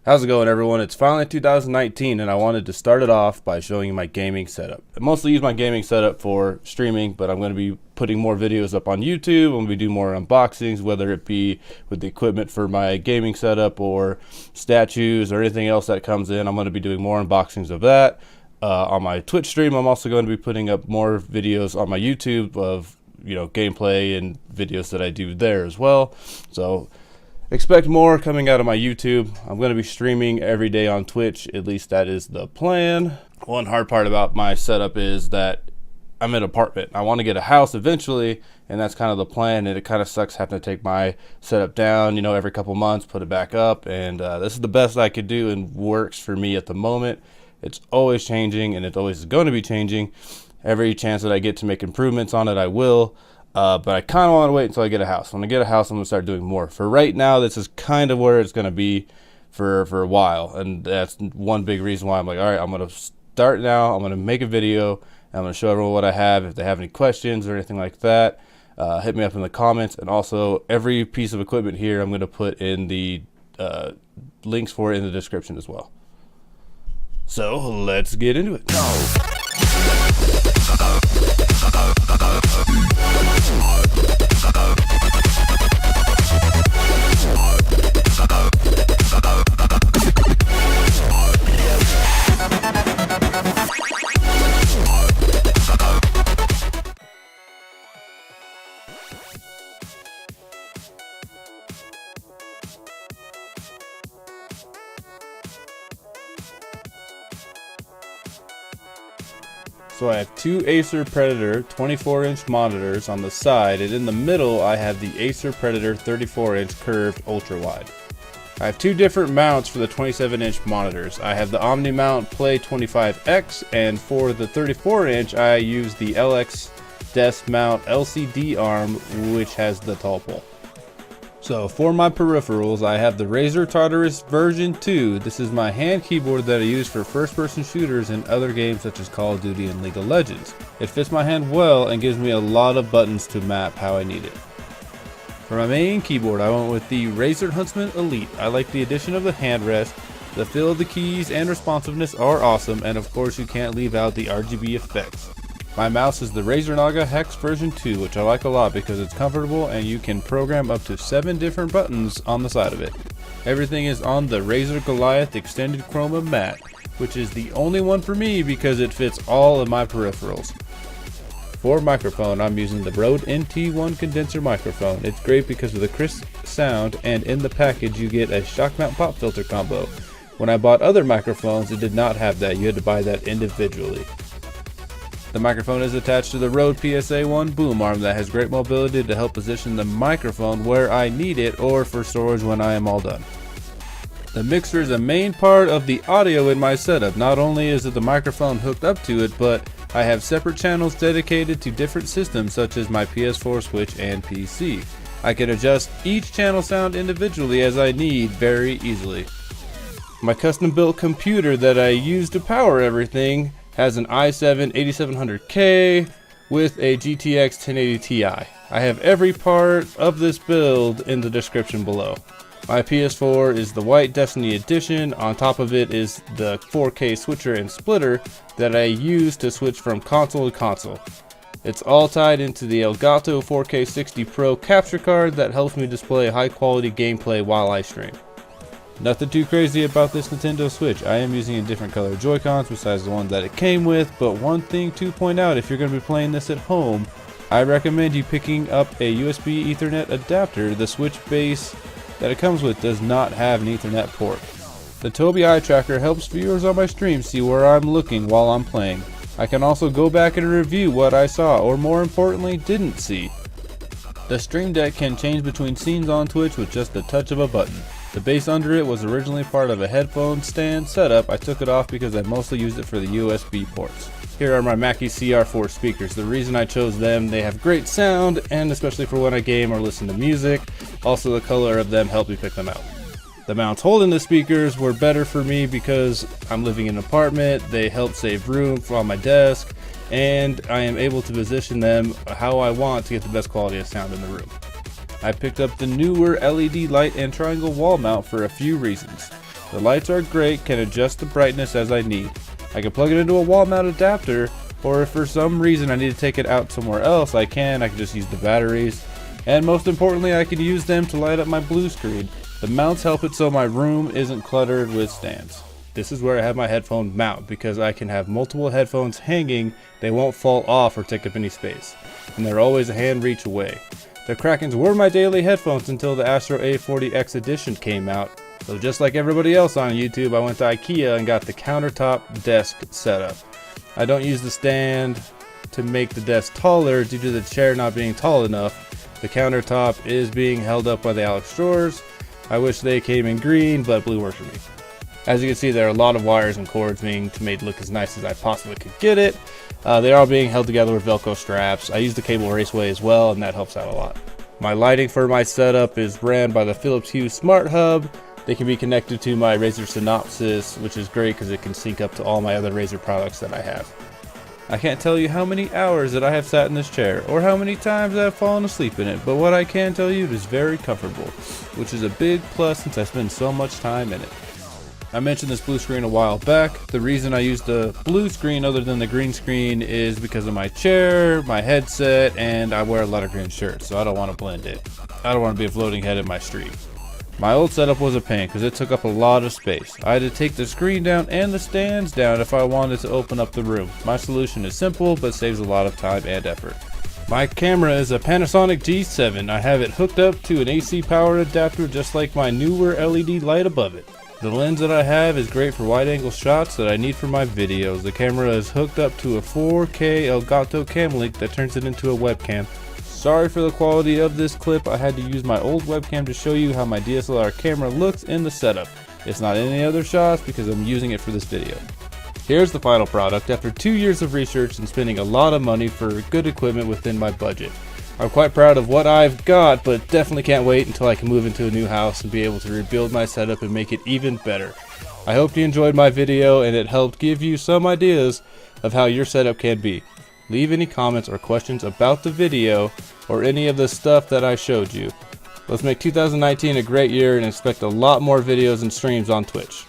How's it going, everyone? It's finally 2019 and I wanted to start it off by showing you my gaming setup. I mostly use my gaming setup for streaming, but I'm going to be putting more videos up on YouTube. I'm going to be doing more unboxings, whether it be with the equipment for my gaming setup or statues or anything else that comes in. I'm going to be doing more unboxings of that. On my Twitch stream, I'm also going to be putting up more videos on my YouTube of, gameplay and videos that I do there as well. So expect more coming out of my YouTube. I'm going to be streaming every day on Twitch. At least that is the plan. One hard part about my setup is that I'm in an apartment. I want to get a house eventually, and that's kind of the plan. And it kind of sucks having to take my setup down, every couple months, put it back up. And this is the best I could do and works for me at the moment. It's always changing, and it's always going to be changing. Every chance that I get to make improvements on it, I will. But I kind of want to wait until I get a house. When I get a house, I'm going to start doing more. For right now, this is kind of where it's going to be for a while. And that's one big reason why I'm like, all right, I'm going to start now. I'm going to make a video. I'm going to show everyone what I have. If they have any questions or anything like that, hit me up in the comments. And also, every piece of equipment here, I'm going to put in the links for it in the description as well. So let's get into it. So I have two Acer Predator 24-inch monitors on the side, and in the middle I have the Acer Predator 34-inch curved ultra-wide. I have two different mounts for the 27-inch monitors. I have the OmniMount Play25x, and for the 34-inch I use the LX desk mount LCD arm, which has the tall pole. So for my peripherals, I have the Razer Tartarus V2. This is my hand keyboard that I use for first-person shooters and other games such as Call of Duty and League of Legends. It fits my hand well and gives me a lot of buttons to map how I need it. For my main keyboard, I went with the Razer Huntsman Elite. I like the addition of the handrest. The feel of the keys and responsiveness are awesome, and of course you can't leave out the RGB effects. My mouse is the Razer NAGA Hex version 2, which I like a lot because it's comfortable and you can program up to 7 different buttons on the side of it. Everything is on the Razer Goliathus extended Chroma mat, which is the only one for me because it fits all of my peripherals. For microphone, I'm using the Rode NT1 condenser microphone. It's great because of the crisp sound, and in the package you get a shock mount pop filter combo. When I bought other microphones, it did not have that. You had to buy that individually. The microphone is attached to the Rode PSA-1 boom arm that has great mobility to help position the microphone where I need it or for storage when I am all done. The mixer is a main part of the audio in my setup. Not only is it the microphone hooked up to it, but I have separate channels dedicated to different systems such as my PS4, Switch, and PC. I can adjust each channel sound individually as I need very easily. My custom built computer that I use to power everything has an i7 8700K with a GTX 1080 Ti. I have every part of this build in the description below. My PS4 is the White Destiny Edition. On top of it is the 4K switcher and splitter that I use to switch from console to console. It's all tied into the Elgato 4K 60 Pro capture card that helps me display high quality gameplay while I stream. Nothing too crazy about this Nintendo Switch. I am using a different color Joy-Cons besides the one that it came with, but one thing to point out, if you're going to be playing this at home, I recommend you picking up a USB Ethernet adapter. The Switch base that it comes with does not have an Ethernet port. The Tobii Eye Tracker helps viewers on my stream see where I'm looking while I'm playing. I can also go back and review what I saw, or more importantly, didn't see. The Stream Deck can change between scenes on Twitch with just the touch of a button. The base under it was originally part of a headphone stand setup. I took it off because I mostly used it for the USB ports. Here are my Mackie CR4 speakers. The reason I chose them, they have great sound, and especially for when I game or listen to music. Also, the color of them helped me pick them out. The mounts holding the speakers were better for me because I'm living in an apartment. They help save room on my desk, and I am able to position them how I want to get the best quality of sound in the room. I picked up the Neewer LED light and triangle wall mount for a few reasons. The lights are great, can adjust the brightness as I need. I can plug it into a wall mount adapter, or if for some reason I need to take it out somewhere else, I can just use the batteries. And most importantly, I can use them to light up my blue screen. The mounts help it so my room isn't cluttered with stands. This is where I have my headphone mount, because I can have multiple headphones hanging, they won't fall off or take up any space. And they're always a hand reach away. The Krakens were my daily headphones until the ASTRO A40X edition came out. So just like everybody else on YouTube, I went to IKEA and got the countertop desk setup. I don't use the stand to make the desk taller due to the chair not being tall enough. The countertop is being held up by the Alex drawers. I wish they came in green, but blue works for me. As you can see, there are a lot of wires and cords being made to look as nice as I possibly could get it. They are being held together with Velcro straps. I use the cable raceway as well, and that helps out a lot. My lighting for my setup is ran by the Philips Hue Smart Hub. They can be connected to my Razer Synopsis, which is great because it can sync up to all my other Razer products that I have. I can't tell you how many hours that I have sat in this chair, or how many times I have fallen asleep in it, but what I can tell you, it is very comfortable, which is a big plus since I spend so much time in it. I mentioned this blue screen a while back. The reason I use the blue screen other than the green screen is because of my chair, my headset, and I wear a lot of green shirts, so I don't want to blend it. I don't want to be a floating head in my stream. My old setup was a pain because it took up a lot of space. I had to take the screen down and the stands down if I wanted to open up the room. My solution is simple but saves a lot of time and effort. My camera is a Panasonic G7. I have it hooked up to an AC power adapter just like my Neewer LED light above it. The lens that I have is great for wide angle shots that I need for my videos. The camera is hooked up to a 4K Elgato cam link that turns it into a webcam. Sorry for the quality of this clip. I had to use my old webcam to show you how my DSLR camera looks in the setup. It's not in any other shots because I'm using it for this video. Here's the final product after 2 years of research and spending a lot of money for good equipment within my budget. I'm quite proud of what I've got, but definitely can't wait until I can move into a new house and be able to rebuild my setup and make it even better. I hope you enjoyed my video and it helped give you some ideas of how your setup can be. Leave any comments or questions about the video or any of the stuff that I showed you. Let's make 2019 a great year and expect a lot more videos and streams on Twitch.